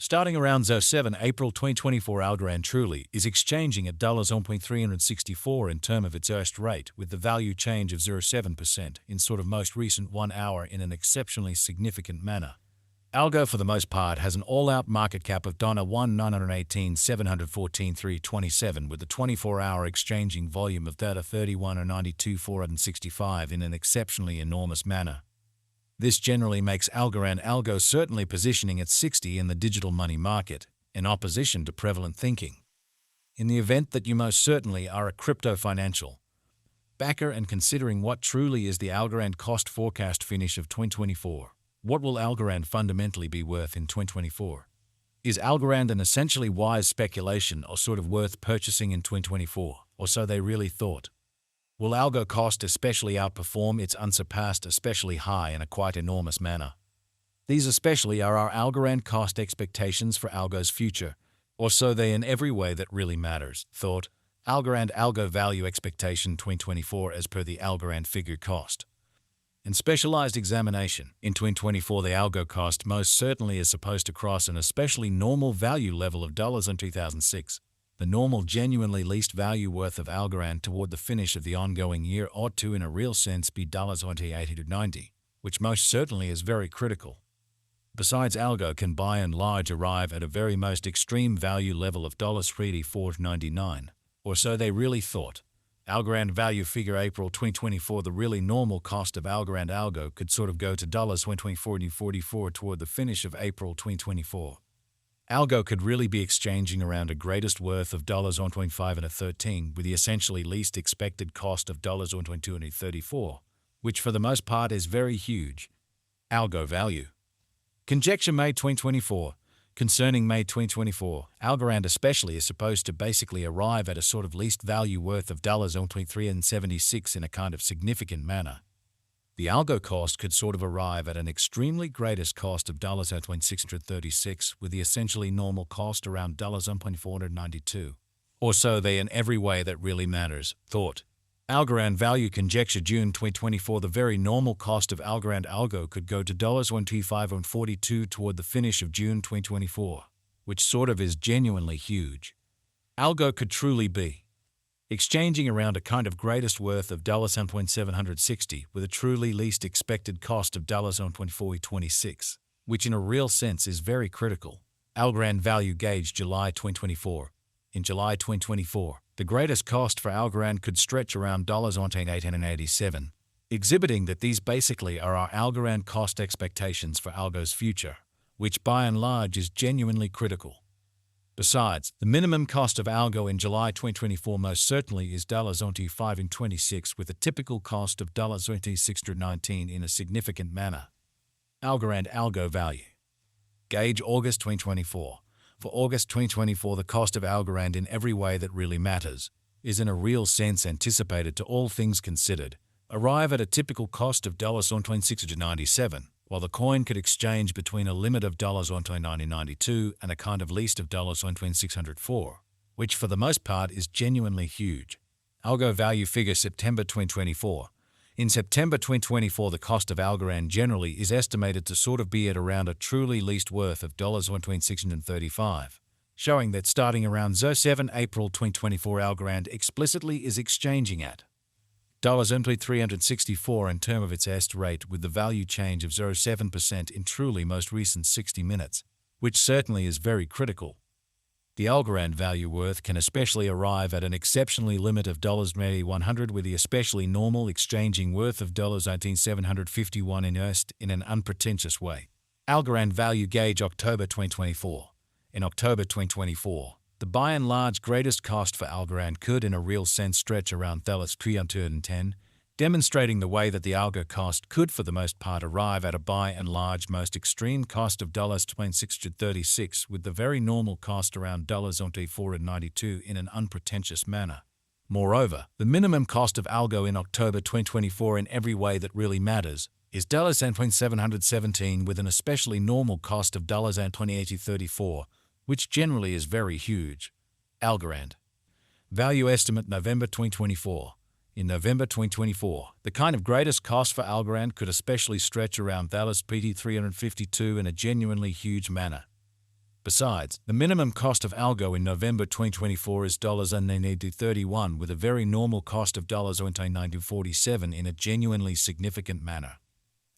Starting around 07 April 2024, Algorand truly is exchanging at $1.364 in term of its erst rate, with the value change of 0.7% in sort of most recent 1 hour in an exceptionally significant manner. Algo, for the most part, has an all-out market cap of $1,918,714,327, with the 24-hour exchanging volume of data 31,092,465 in an exceptionally enormous manner. This generally makes Algorand Algo certainly positioning at 60 in the digital money market, in opposition to prevalent thinking. In the event that you most certainly are a crypto financial backer and considering what truly is the Algorand cost forecast finish of 2024, what will Algorand fundamentally be worth in 2024? Is Algorand an essentially wise speculation or sort of worth purchasing in 2024, or so they really thought? Will Algo cost especially outperform its unsurpassed especially high in a quite enormous manner? These especially are our Algorand cost expectations for Algo's future, or so they in every way that really matters, thought. Algorand Algo value expectation 2024 as per the Algorand figure cost. In specialized examination, in 2024 the Algo cost most certainly is supposed to cross an especially normal value level of dollars in 2006. The normal genuinely least value worth of Algorand toward the finish of the ongoing year ought to in a real sense be $80 to 90, which most certainly is very critical. Besides, Algo can by and large arrive at a very most extreme value level of $384 to 99, or so they really thought. Algorand value figure April 2024, the really normal cost of Algorand Algo could sort of go to $1.44 toward the finish of April 2024. Algo could really be exchanging around a greatest worth of $1.5 and a 13, with the essentially least expected cost of $1.22 and a 34, which for the most part is very huge. Algo value. Conjecture May 2024. Concerning May 2024, Algorand especially is supposed to basically arrive at a sort of least value worth of $1.23 and 76 in a kind of significant manner. The Algo cost could sort of arrive at an extremely greatest cost of $636, with the essentially normal cost around $492. Or so they in every way that really matters, thought. Algorand value conjecture June 2024, the very normal cost of Algorand Algo could go to $125 and 42 toward the finish of June 2024, which sort of is genuinely huge. Algo could truly be exchanging around a kind of greatest worth of $760 with a truly least expected cost of $426, which in a real sense is very critical. Algorand value gauge July 2024. In July 2024, the greatest cost for Algorand could stretch around $1.87, exhibiting that these basically are our Algorand cost expectations for Algo's future, which by and large is genuinely critical. Besides, the minimum cost of Algo in July 2024 most certainly is $5 and 26, with a typical cost of $619 in a significant manner. Algorand Algo value gauge August 2024. For August 2024, the cost of Algorand in every way that really matters is in a real sense anticipated to all things considered, arrive at a typical cost of $1.26 to 97. While the coin could exchange between a limit of $1.92 and a kind of least of $1.604, which for the most part is genuinely huge. Algo value figure September 2024. In September 2024, the cost of Algorand generally is estimated to sort of be at around a truly least worth of $1.635, showing that starting around 07 April 2024, Algorand explicitly is exchanging at $364 in term of its est rate, with the value change of 0.7% in truly most recent 60 minutes, which certainly is very critical. The Algorand value worth can especially arrive at an exceptionally limit of $100, with the especially normal exchanging worth of $1,751 in est in an unpretentious way. Algorand value gauge October 2024. In October 2024, the by and large greatest cost for Algorand could in a real sense stretch around $310, demonstrating the way that the Algo cost could for the most part arrive at a by and large most extreme cost of $636, with the very normal cost around $492 in an unpretentious manner. Moreover, the minimum cost of Algo in October 2024 in every way that really matters is $717, with an especially normal cost of $20.34, which generally is very huge. Algorand value estimate November 2024. In November 2024, the kind of greatest cost for Algorand could especially stretch around $352 in a genuinely huge manner. Besides, the minimum cost of Algo in November 2024 is $1.31 with a very normal cost of $1.1947 in a genuinely significant manner.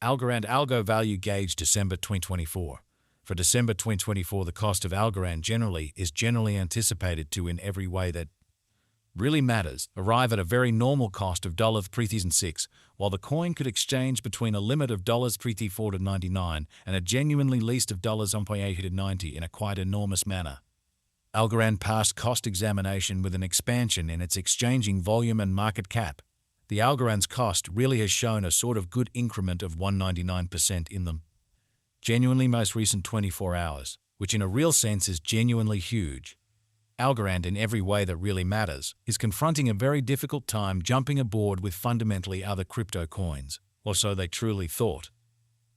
Algorand Algo Value Gauge December 2024. For December 2024, the cost of Algorand is generally anticipated to, in every way that really matters, arrive at a very normal cost of $3.06, while the coin could exchange between a limit of $3.499 and a genuinely least of $1.890 in a quite enormous manner. Algorand passed cost examination with an expansion in its exchanging volume and market cap. The Algorand's cost really has shown a sort of good increment of 199% in the genuinely most recent 24 hours, which in a real sense is genuinely huge. Algorand, in every way that really matters, is confronting a very difficult time jumping aboard with fundamentally other crypto coins, or so they truly thought.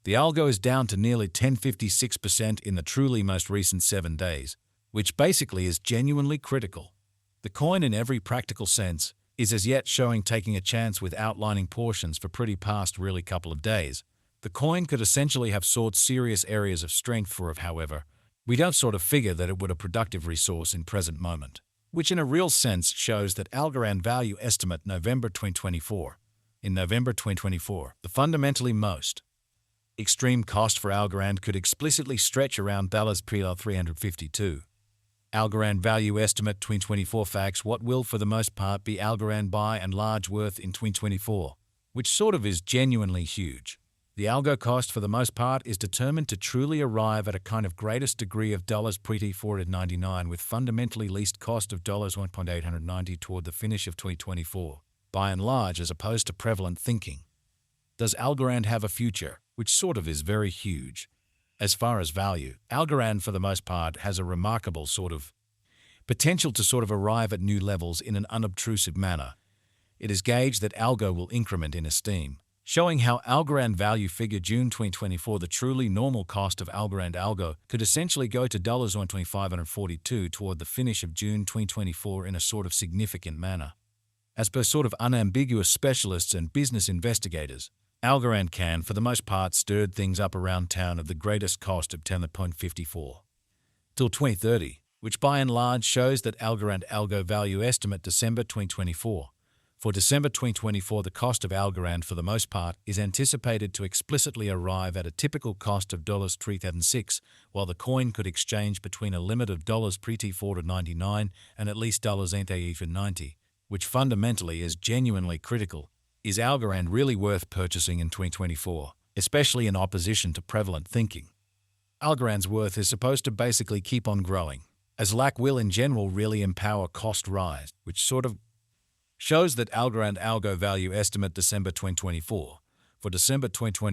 The Algo is down to nearly 10.56% in the truly most recent 7 days, which basically is genuinely critical. The coin, in every practical sense, is as yet showing taking a chance with outlining portions for pretty past really couple of days. The coin could essentially have sought serious areas of strength for it, however. We don't sort of figure that it would a productive resource in present moment, which in a real sense shows that Algorand value estimate November 2024. In November 2024, the fundamentally most extreme cost for Algorand could explicitly stretch around $352. Algorand value estimate 2024 facts what will for the most part be Algorand by and large worth in 2024, which sort of is genuinely huge. The Algo cost for the most part is determined to truly arrive at a kind of greatest degree of $499 with fundamentally least cost of $1.890 toward the finish of 2024, by and large as opposed to prevalent thinking. Does Algorand have a future, which sort of is very huge? As far as value, Algorand for the most part has a remarkable sort of potential to sort of arrive at new levels in an unobtrusive manner. It is gauged that Algo will increment in esteem, showing how Algorand value figure June 2024 the truly normal cost of Algorand Algo could essentially go to $1.2542 toward the finish of June 2024 in a sort of significant manner. As per sort of unambiguous specialists and business investigators, Algorand can, for the most part, stirred things up around town of the greatest cost of $10.54 till 2030, which by and large shows that Algorand Algo value estimate December 2024. For December 2024, the cost of Algorand for the most part is anticipated to explicitly arrive at a typical cost of $3.06, while the coin could exchange between a limit of $4.99 and at least $8.90, which fundamentally is genuinely critical. Is Algorand really worth purchasing in 2024, especially in opposition to prevalent thinking? Algorand's worth is supposed to basically keep on growing, as lack will in general really empower cost rise, which sort of shows that Algorand Algo value estimate December 2024. For December 2024,